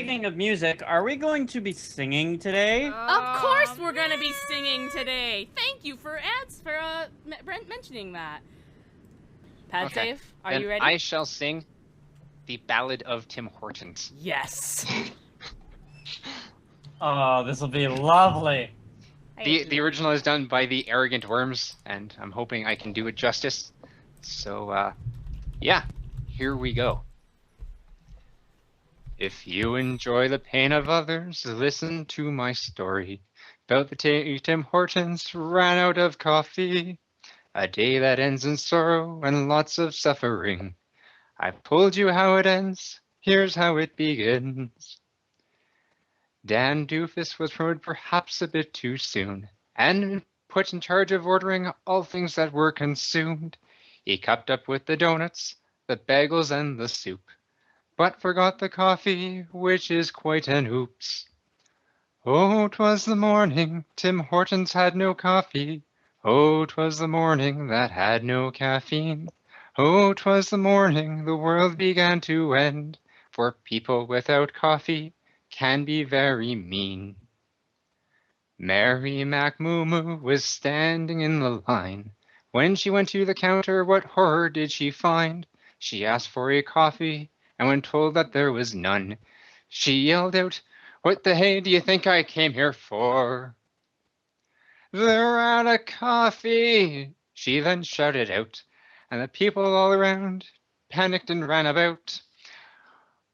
Speaking of music, are we going to be singing today? Of course we're gonna be singing today. Thank you for mentioning that. Pad Okay. Save, are Then you ready? I shall sing the Ballad of Tim Hortons. Yes. Oh, this will be lovely. The original is done by the Arrogant Worms, and I'm hoping I can do it justice. So, yeah, here we go. If you enjoy the pain of others, listen to my story about the day Tim Hortons ran out of coffee. A day that ends in sorrow and lots of suffering. I've told you how it ends, here's how it begins. Dan Doofus was promoted perhaps a bit too soon, and put in charge of ordering all things that were consumed. He kept up with the donuts, the bagels, and the soup, but forgot the coffee, which is quite an oops. Oh, 'twas the morning, Tim Hortons had no coffee. Oh, 'twas the morning that had no caffeine. Oh, 'twas the morning the world began to end, for people without coffee can be very mean. Mary MacMoo was standing in the line. When she went to the counter, what horror did she find? She asked for a coffee, and when told that there was none, she yelled out, "What the hey do you think I came here for?" "They're out of coffee," she then shouted out, and the people all around panicked and ran about.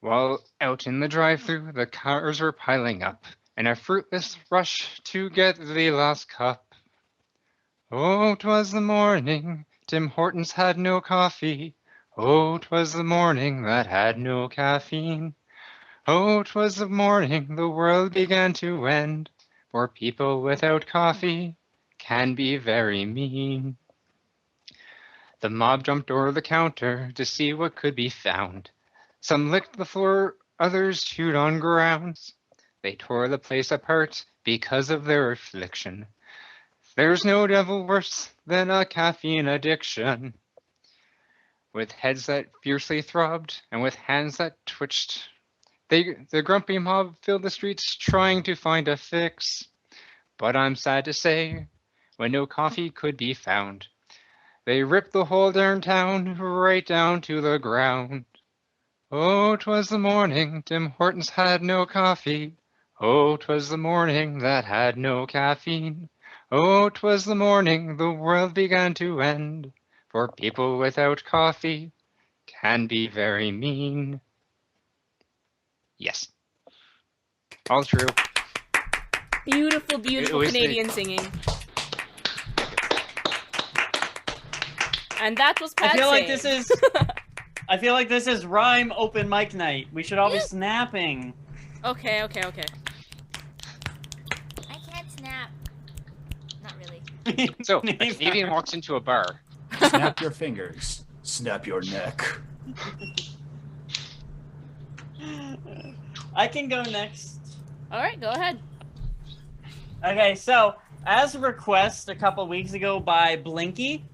While out in the drive-thru, the cars were piling up in a fruitless rush to get the last cup. Oh, 'twas the morning Tim Hortons had no coffee. Oh, 'twas the morning that had no caffeine. Oh, 'twas the morning the world began to end, for people without coffee can be very mean. The mob jumped over the counter to see what could be found. Some licked the floor, others chewed on grounds. They tore the place apart because of their affliction. There's no devil worse than a caffeine addiction. With heads that fiercely throbbed and with hands that twitched, the grumpy mob filled the streets trying to find a fix. But I'm sad to say, when no coffee could be found, they ripped the whole darn town right down to the ground. Oh, 'twas the morning Tim Hortons had no coffee. Oh, 'twas the morning that had no caffeine. Oh, 'twas the morning the world began to end, for people without coffee can be very mean. Yes. All true. Beautiful, beautiful Canadian singing. And that was Pad I feel Save. like this is I feel like this is Rhyme open mic night. We should all be snapping. Okay. I can't snap. Not really. So, a Canadian walks into a bar. Snap your fingers. Snap your neck. I can go next. Alright, go ahead. Okay, so, as requested a couple weeks ago by Blinky,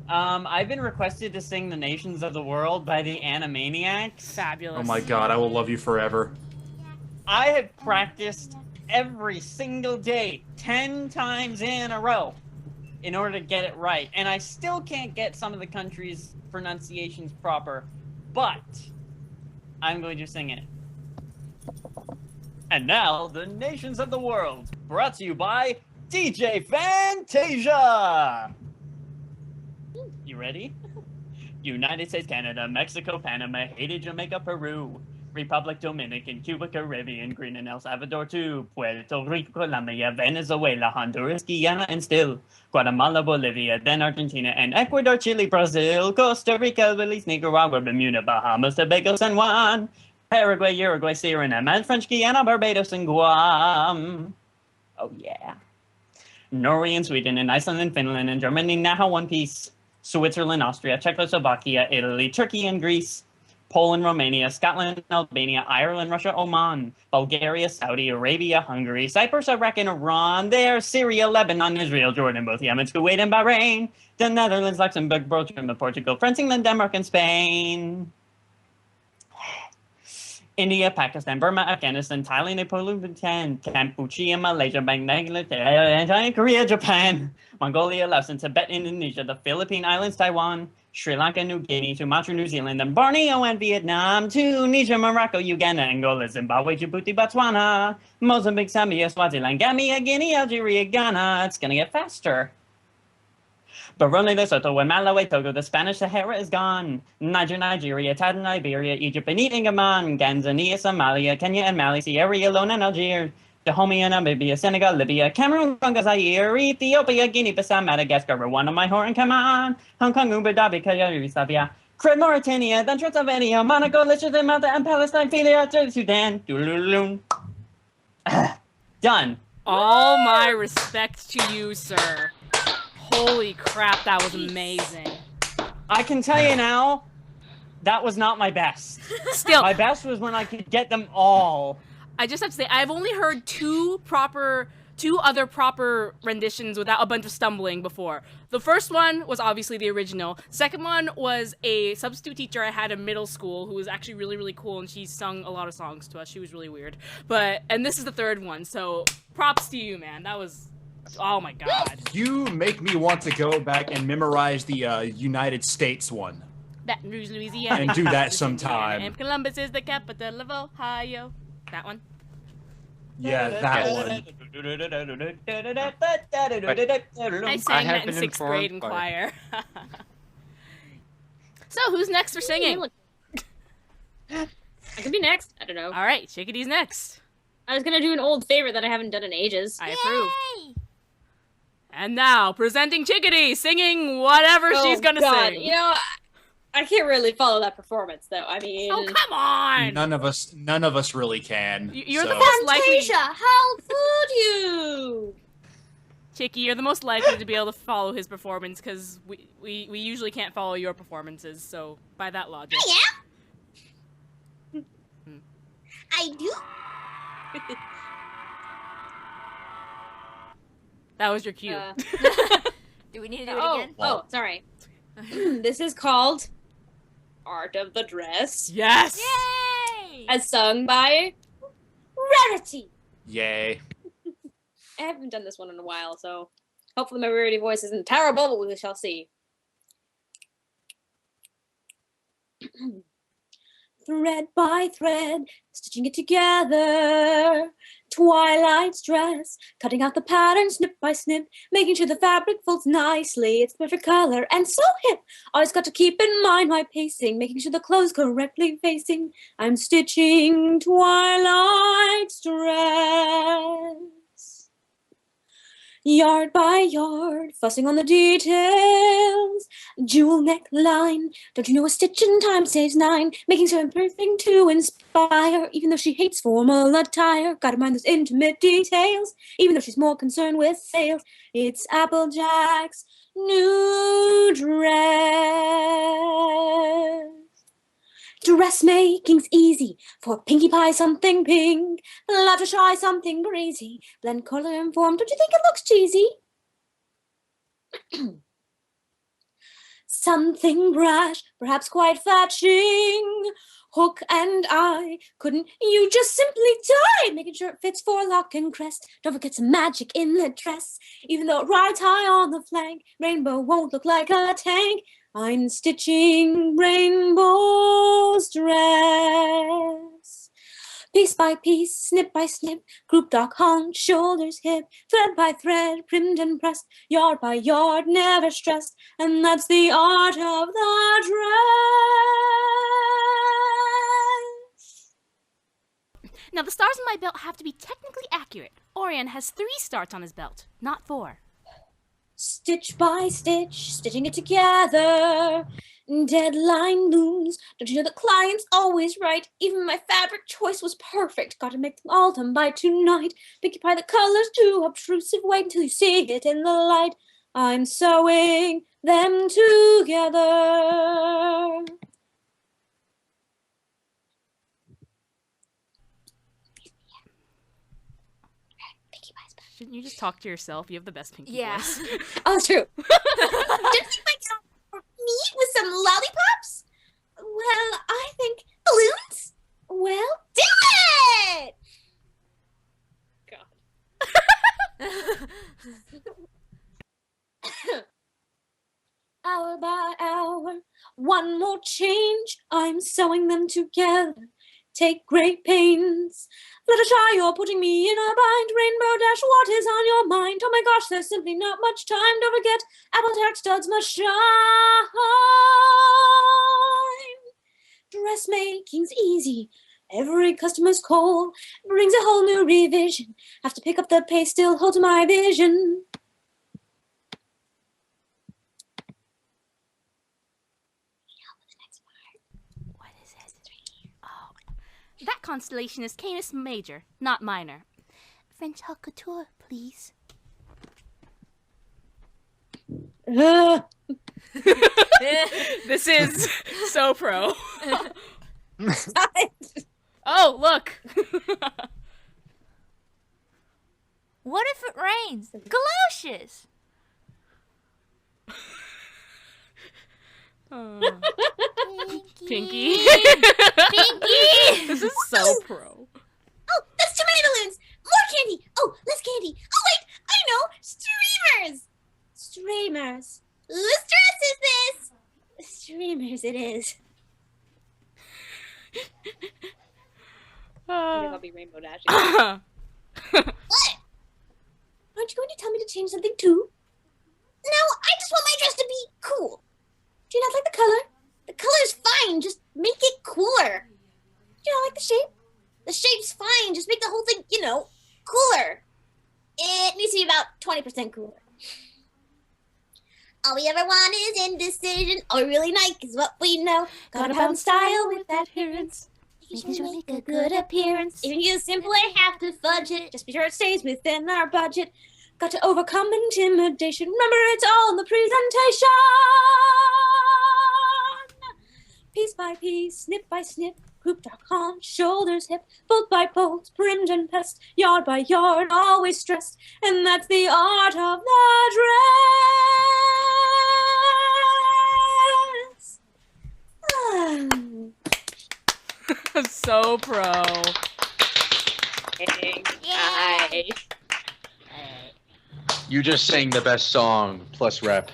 I've been requested to sing The Nations of the World by the Animaniacs. Fabulous. Oh my god, I will love you forever. I have practiced every single day, 10 times in a row, in order to get it right. And I still can't get some of the countries' pronunciations proper, but I'm going to sing it. And now, The Nations of the World, brought to you by DJ Phantasia! You ready? United States, Canada, Mexico, Panama, Haiti, Jamaica, Peru, Republic Dominican, Cuba, Caribbean, Green and El Salvador too, Puerto Rico, Colombia, Venezuela, Honduras, Guyana, and still Guatemala, Bolivia, then Argentina, and Ecuador, Chile, Brazil, Costa Rica, Belize, Nicaragua, Bermuda, Bahamas, Tobago, San Juan, Paraguay, Uruguay, Suriname, and French Guiana, Barbados, and Guam. Oh yeah. Norway and Sweden and Iceland and Finland and Germany now have one piece. Switzerland, Austria, Czechoslovakia, Italy, Turkey and Greece, Poland, Romania, Scotland, Albania, Ireland, Russia, Oman, Bulgaria, Saudi Arabia, Hungary, Cyprus, Iraq, and Iran. There, Syria, Lebanon, Israel, Jordan, both Yemen, Kuwait, and Bahrain. The Netherlands, Luxembourg, Belgium, Portugal, France, England, Denmark, and Spain. India, Pakistan, Burma, Afghanistan, Thailand, Nepal, Bhutan, Cambodia, Malaysia, Bangladesh, Korea, Japan, Mongolia, Laos, and Tibet, Indonesia, the Philippine Islands, Taiwan, Sri Lanka, New Guinea, Sumatra, New Zealand, and Borneo and Vietnam, Tunisia, Morocco, Uganda, Angola, Zimbabwe, Djibouti, Botswana, Mozambique, Zambia, Swaziland, Gambia, Guinea, Algeria, Ghana. It's gonna get faster. Burundi, Lesotho, and Malawi, Togo, the Spanish Sahara is gone. Niger, Nigeria, Chad, Liberia, Egypt, Benin, Gabon, Tanzania, Somalia, Kenya, and Mali, Sierra Leone, and Algeria, Dahomey, Namibia, Senegal, Libya, Cameroon, Congo, Zaire, Ethiopia, Guinea-Bissau, Madagascar, Rwanda, my Horton, come on, Hong Kong, Uber, Dhabi, Yugoslavia, Crete, Mauritania, then Transylvania, Monaco, Liechtenstein, Malta, and Palestine, Philia, Sudan, done. All my respect to you, sir. Holy crap, that was amazing. I can tell you now, that was not my best. Still, My best was when I could get them all. I just have to say, I've only heard two other proper renditions without a bunch of stumbling before. The first one was obviously the original. Second one was a substitute teacher I had in middle school who was actually really, really cool, and she sung a lot of songs to us. She was really weird. And this is the third one, so props to you, man. That was... Oh my god. You make me want to go back and memorize the United States one. Baton Rouge, Louisiana. And do that sometime. And Columbus is the capital of Ohio. That one. Yeah, that one. I sang have that in been 6th grade in informed by- choir. So, who's next for singing? I can be next. I don't know. Alright, Chickadee's next. I was gonna do an old favorite that I haven't done in ages. I approve. And now, presenting Chickadee, singing whatever she's gonna sing. You know, I can't really follow that performance, though. I mean... Oh, come on! None of us really can. You're so. the most likely... Phantasia, how could you? Chicky, you're the most likely to be able to follow his performance, because we usually can't follow your performances, so by that logic. Yeah. I do. That was your cue. Do we need to do it again? Oh, sorry. This is called Art of the Dress, Yes! Yay! as sung by Rarity. Yay. I haven't done this one in a while, so hopefully my Rarity voice isn't terrible, but we shall see. Thread by thread, stitching it together. Twilight's dress, cutting out the pattern snip by snip, making sure the fabric folds nicely. It's perfect color and so hip. Always got to keep in mind my pacing, making sure the clothes correctly facing. I'm stitching Twilight's dress. Yard by yard, fussing on the details. Jewel neckline, don't you know a stitch in time saves 9? Making so imperfect to inspire, even though she hates formal attire. Gotta mind those intimate details, even though she's more concerned with sales. It's Applejack's new dress. Dressmaking's easy, for Pinkie Pie something pink. Love to try something breezy. Blend color and form, don't you think it looks cheesy? Something brash, perhaps quite fetching. Hook and eye, couldn't you just simply die? Making sure it fits forelock and crest. Don't forget some magic in the dress. Even though it rides high on the flank, rainbow won't look like a tank. I'm stitching Rainbow's dress. Piece by piece, snip by snip, group dock haunch, shoulders hip, thread by thread, primmed and pressed, yard by yard, never stressed, and that's the art of the dress. Now, the stars in my belt have to be technically accurate. Orion has 3 starts on his belt, not 4. Stitch by stitch, stitching it together. Deadline looms. Don't you know the client's always right? Even my fabric choice was perfect. Gotta make them all done by tonight. Pinkie Pie, the color's too obtrusive. Wait until you see it in the light. I'm sewing them together. Shouldn't you just talk to yourself? You have the best pinky Yeah. voice. Oh, it's true. Didn't you make some for me with some lollipops? Well, I think balloons. Well, one more change. I'm sewing them together. Take great pains. Fluttershy, you're putting me in a bind. Rainbow Dash, what is on your mind? Oh my gosh, there's simply not much time. Don't forget, apple tart studs must shine. Dressmaking's easy. Every customer's call brings a whole new revision. Have to pick up the pace, still hold to my vision. What is it? Oh, that constellation is Canis Major, not minor. French haute couture, please. This is so pro. Oh, look. What if it rains? Galoshes! Pinky. Pinky! This is so pro. Oh, that's too many balloons. More candy. Oh, less candy. Oh, wait, I know. Streamers. Streamers. Whose dress is this? Streamers it is. I'll be Rainbow Dash. What? Aren't you going to tell me to change something too? No, I just want my dress to be cool. Do you not like the color? The color's fine. Just make it cooler. Do you not like the shape? The shape's fine. Just make the whole thing, cooler. It needs to be about 20% cooler. All we ever want is indecision. All we really like is what we know. Gotta pound style with that appearance. Making sure we make a good appearance. Even you simply have to fudge it. Just be sure it stays within our budget. Got to overcome intimidation. Remember, it's all in the presentation. Piece by piece, snip by snip, group dark on, shoulders hip, bolt by bolt, brimmed and pressed, yard by yard, always stressed. And that's the art of the dress. So pro. Yay! You just sang the best song plus rep.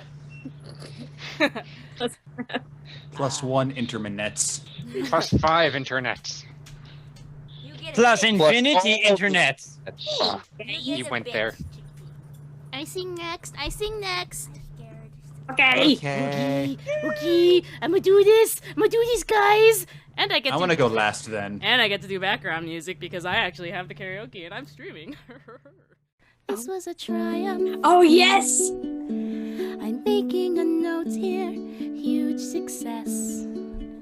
+1 interminets. +5 internets. You get Plus a bit. infinity all- internet. That's You you get a went bit. there. I sing next. I sing next. Okay. Okay. Okay. I'm gonna do this. Guys. And I get I to want to go last then. And I get to do background music because I actually have the karaoke and I'm streaming. This was a triumph. Oh, yes. I'm making a note here. Huge success.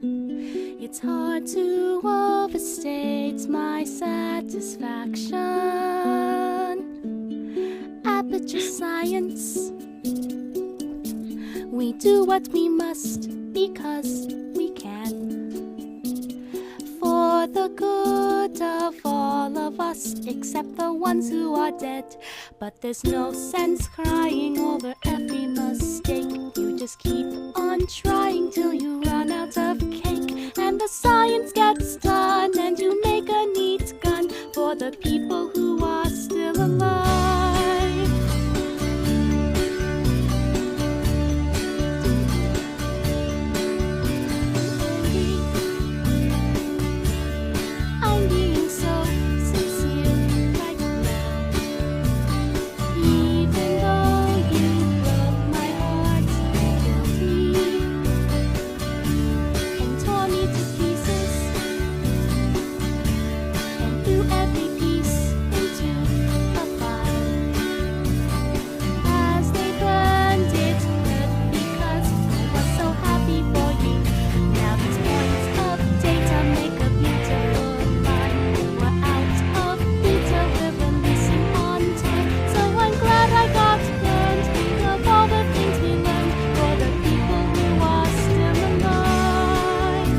It's hard to overstate my satisfaction. Aperture science. We do what we must because we can. For the good of all of us, except the ones who are dead. But there's no sense crying over every mistake. You just keep on trying till you run out of cake. And the science gets done, and you make a neat gun for the people who are still alive. I'm being so sincere right now. Even though you broke my heart and killed me and tore me to pieces and threw every piece into a fire. As they burned it hurt because I was so happy for you. Now these points of data make a beautiful line. We're out of detail, we're releasing on time. So I'm glad I got burned. Think of all the things we learned for the people who are still alive.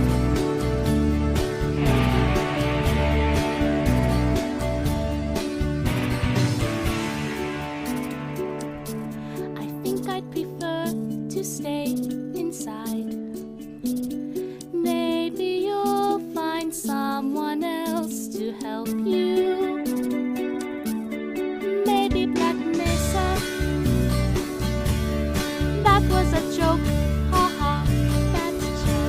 I think I'd prefer to stay inside. Maybe you'll find someone else to help you. Maybe Black Mesa. That was a joke. Ha ha, that's a joke.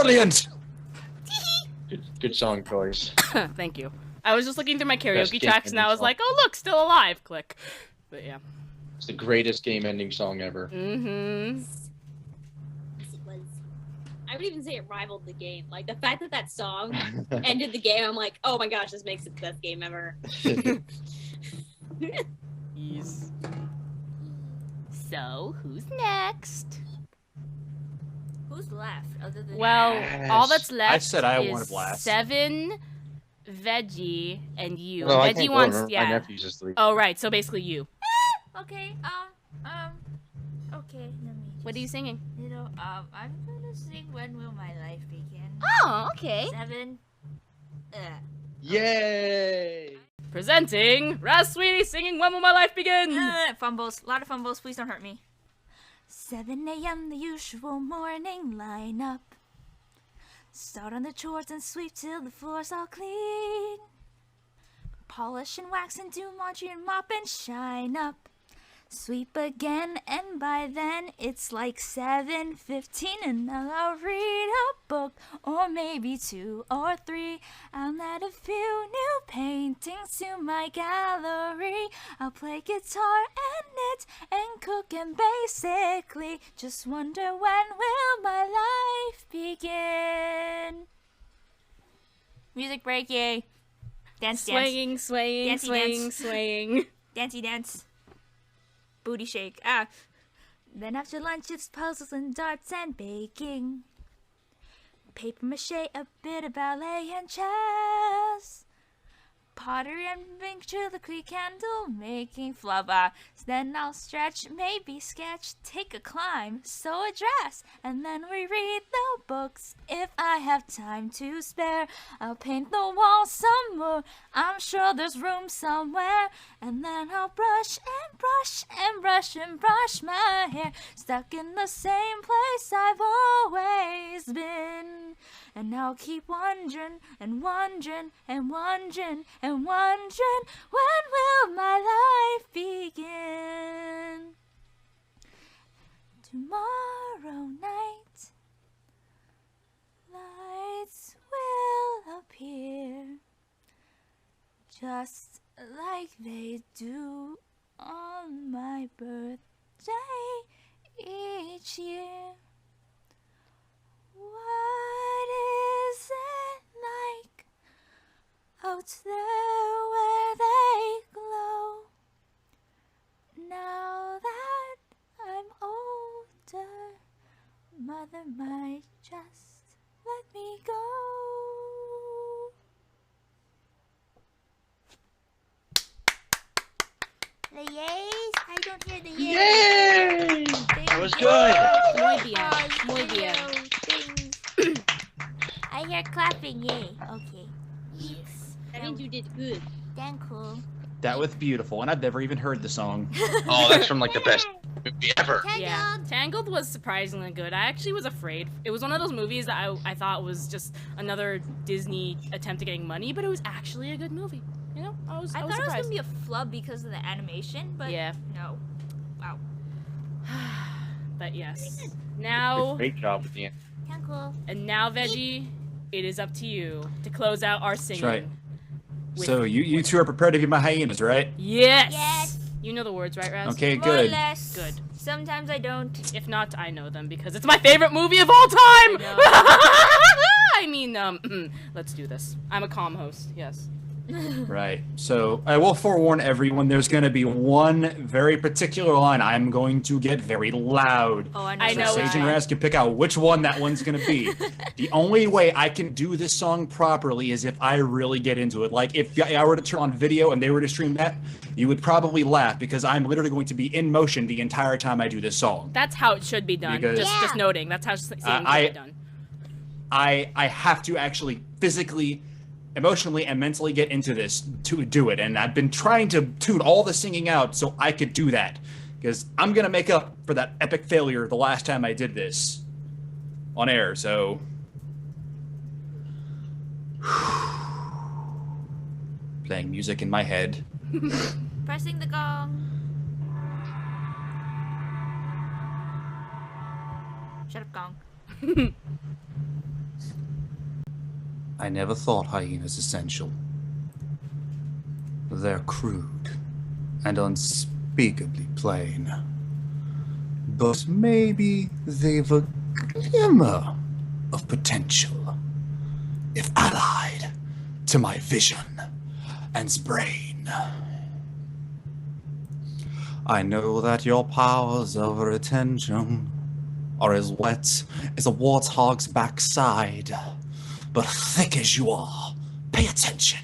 Brilliant. Good song choice. Thank you. I was just looking through my Best karaoke game tracks and I ending was song. like, oh look, still alive. Click. But yeah. It's the greatest game ending song ever. Mm-hmm. Yes, it was. I would even say it rivaled the game. Like the fact that that song ended the game, I'm like, oh my gosh, this makes it the best game ever. Yes. So, who's next? Who's left other than Well, all that's left I said I is wanted blast. 7, Veggie, and you. No, I Veggie can't go. wants, My yeah. nephew's asleep. Oh, right. So basically you. Okay, okay, let me What are you singing? I'm gonna sing When Will My Life Begin? Oh, okay. 7. Yay! Presenting Rasweetie singing When Will My Life Begin? Fumbles, a lot of fumbles, please don't hurt me. 7 a.m. the usual morning lineup. Start on the chores and sweep till the floor's all clean. Polish and wax and do laundry and mop and shine up. Sweep again, and by then it's like 7:15, and then I'll read a book, or maybe 2 or 3. I'll add a few new paintings to my gallery. I'll play guitar and knit and cook, and basically just wonder when will my life begin. Music break, yay. Dance, dance. Swaying, swaying, Dancey swaying, dance. swaying. Dancey dance. Booty shake. Then after lunch it's puzzles and darts and baking. Paper mache, a bit of ballet and chess. Pottery and ventriloquy, candle making, flubber. Then I'll stretch, maybe sketch, take a climb, sew a dress, and then we read the books if I have time to spare. I'll paint the walls some more, I'm sure there's room somewhere, and then I'll brush and brush and brush and brush my hair, stuck in the same place I've always been. And I'll keep wondering and wondering and wondering and wondering, when will my life begin? Tomorrow night, lights will appear, just like they do on my birthday each year. What is it like out there where they glow? Now that I'm older, Mother might just let me go. The yays? I don't hear the yays. Yay! That was good. Muy bien, muy bien. Things. I hear clapping, yay. Okay. Yes. That means you did good. Damn cool. That was beautiful, and I've never even heard the song. Oh, that's from like the best movie ever. Yeah, Tangled was surprisingly good. I actually was afraid. It was one of those movies that I thought was just another Disney attempt at getting money, but it was actually a good movie. You know, I was I thought it was surprised. gonna be a flub because of the animation, but Yeah. no. Wow. But yes. Now, Great job with the end. Damn cool. and now, Veggie, it is up to you to close out our singing. right. with- So you two are prepared to be my hyenas, right? Yes! Yes. You know the words, right, Raz? Okay, More or good. less. Good. Sometimes I don't. If not, I know them because it's my favorite movie of all time! I mean, let's do this. I'm a calm host, yes. Right. So I will forewarn everyone, there's going to be one very particular line. I'm going to get very loud. Oh, I I know. know So which Sage and one. Raz can pick out which one that one's going to be. The only way I can do this song properly is if I really get into it. Like, if I were to turn on video and they were to stream that, you would probably laugh because I'm literally going to be in motion the entire time I do this song. That's how it should be done. Because- Just noting. That's how singing should I- be done. I have to actually physically, emotionally, and mentally get into this to do it. And I've been trying to tune all the singing out so I could do that. Because I'm going to make up for that epic failure the last time I did this on air. So... Playing music in my head. Pressing the gong. Shut up, gong. I never thought hyenas essential. They're crude and unspeakably plain. But maybe they've a glimmer of potential if allied to my vision and brain. I know that your powers of retention are as wet as a warthog's backside, but thick as you are, pay attention.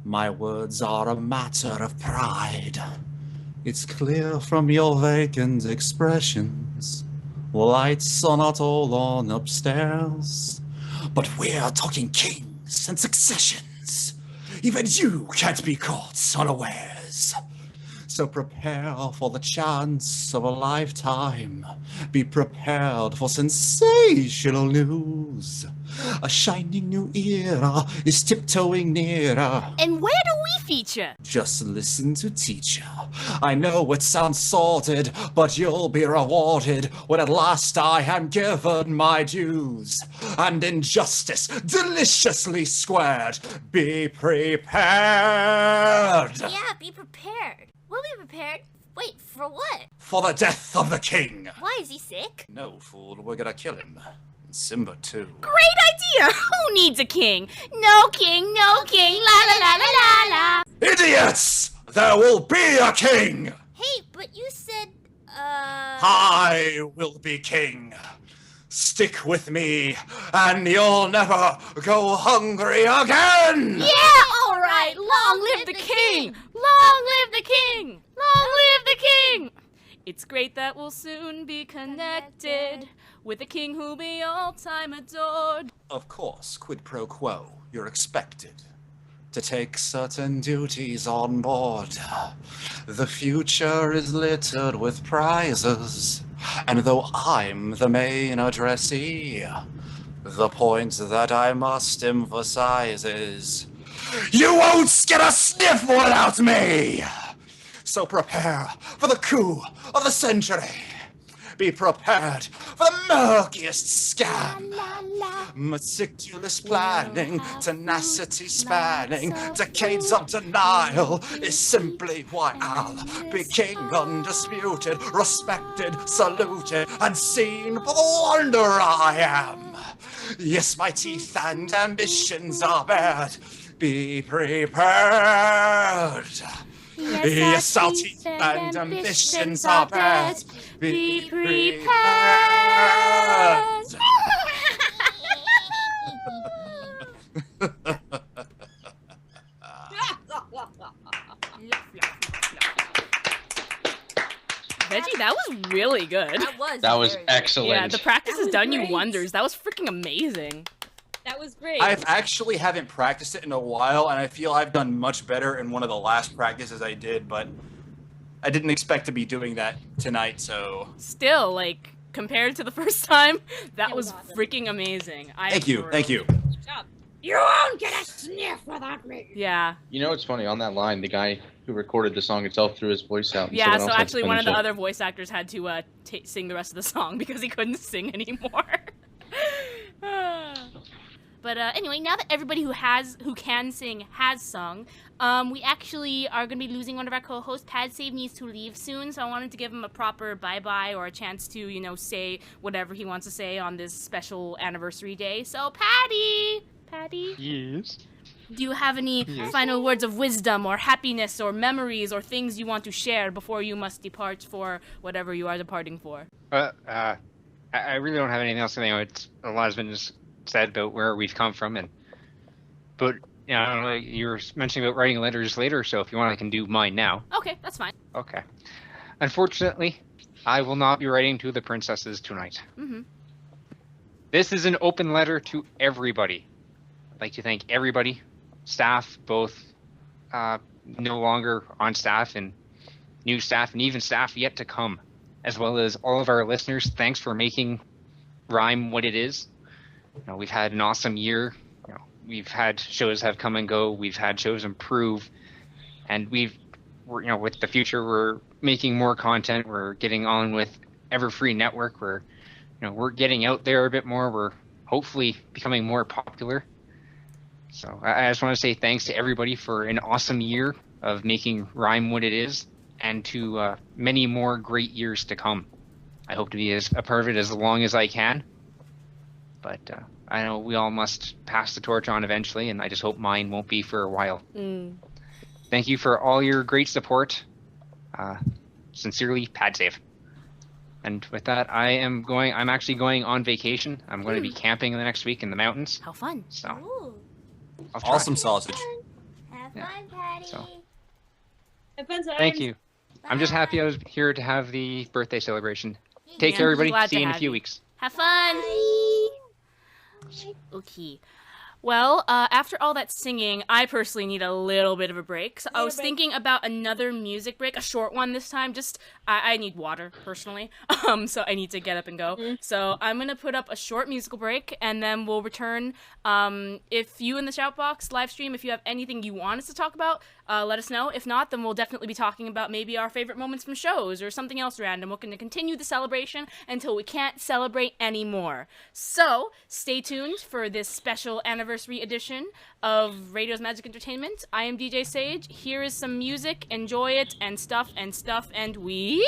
My words are a matter of pride. It's clear from your vacant expressions. Lights are not all on upstairs, but we're talking kings and successions. Even you can't be caught unawares. So prepare for the chance of a lifetime. Be prepared for sensational news. A shining new era is tiptoeing nearer. And where do we feature? Just listen to teacher. I know it sounds sordid, but you'll be rewarded when at last I am given my dues. And injustice deliciously squared. Be prepared. Yeah, be prepared. We'll be prepared. Wait, for what? For the death of the king. Why, is he sick? No, fool, we're gonna kill him. And Simba, too. Great idea! Who needs a king? No king, no king, la la la la la la. Idiots! There will be a king! Hey, but you said, I will be king. Stick with me, and you'll never go hungry again! Yeah, all right. Long live the king! Long live the king! Long live the king! It's great that we'll soon be connected with a king who'll be all time adored. Of course, quid pro quo, you're expected to take certain duties on board. The future is littered with prizes, and though I'm the main addressee, the point that I must emphasize is, you won't get a sniff without me! So prepare for the coup of the century. Be prepared for the murkiest scam. Meticulous planning, tenacity spanning, decades of denial is simply why I'll be king undisputed, respected, saluted, and seen for the wonder I am. Yes, my teeth and ambitions are bared. Be prepared. Yes, our teeth and ambitions are bad. Be prepared. Veggie, that was really good. That was very good. excellent. Yeah, the practice That has was done you great. wonders. That was freaking amazing. That was great. I've actually haven't practiced it in a while, and I feel I've done much better in one of the last practices I did, but I didn't expect to be doing that tonight, so... Still, like, compared to the first time, that It was was awesome. freaking amazing. Thank you, thank you. Good job. You won't get a sniff without me. Yeah. You know what's funny? On that line, the guy who recorded the song itself threw his voice out. and Yeah, someone so else had to actually one of finish the it. other voice actors had to sing the rest of the song because he couldn't sing anymore. But anyway, now that everybody who can sing has sung, we actually are going to be losing one of our co-hosts. Pad Save needs to leave soon, so I wanted to give him a proper bye-bye or a chance to, you know, say whatever he wants to say on this special anniversary day. So, Patty! Yes. Do you have any final words of wisdom or happiness or memories or things you want to share before you must depart for whatever you are departing for? I really don't have anything else to say. It's a lot has been just said about where we've come from, but you know, you were mentioning about writing letters later. So if you want, I can do mine now. Okay, that's fine. Okay. Unfortunately, I will not be writing to the princesses tonight. Mm-hmm. This is an open letter to everybody. I'd like to thank everybody, staff, both no longer on staff and new staff, and even staff yet to come, as well as all of our listeners. Thanks for making RIME what it is. You know, we've had an awesome year. You know, we've had shows have come and go. We've had shows improve, and we're, you know, with the future, we're making more content. We're getting on with Everfree Network. We're, you we're getting out there a bit more. We're hopefully becoming more popular. So I just want to say thanks to everybody for an awesome year of making RIME what it is, and to many more great years to come. I hope to be a part of it as long as I can. But I know we all must pass the torch on eventually, and I just hope mine won't be for a while. Thank you for all your great support. Sincerely, PadSave. And with that, I'm actually going on vacation. I'm going to be camping in the next week in the mountains. How fun. So, Ooh. I'll try. Awesome sausage. Have Yeah. fun, Patty. So- Have fun, Thank you. I'm just happy I was here to have the birthday celebration. Take Yeah, care, everybody. glad See to you in a have few you. weeks. Have fun. Okay. Well, after all that singing, I personally need a little bit of a break. So I was thinking about another music break, a short one this time. Just, I need water, personally. So I need to get up and go. So I'm going to put up a short musical break, and then we'll return. If you in the Shoutbox live stream, if you have anything you want us to talk about, let us know. If not, then we'll definitely be talking about maybe our favorite moments from shows or something else random. We're going to continue the celebration until we can't celebrate anymore. So stay tuned for this special anniversary edition of Radio's Magic Entertainment. I am DJ Sage. Here is some music. Enjoy it and stuff, and we...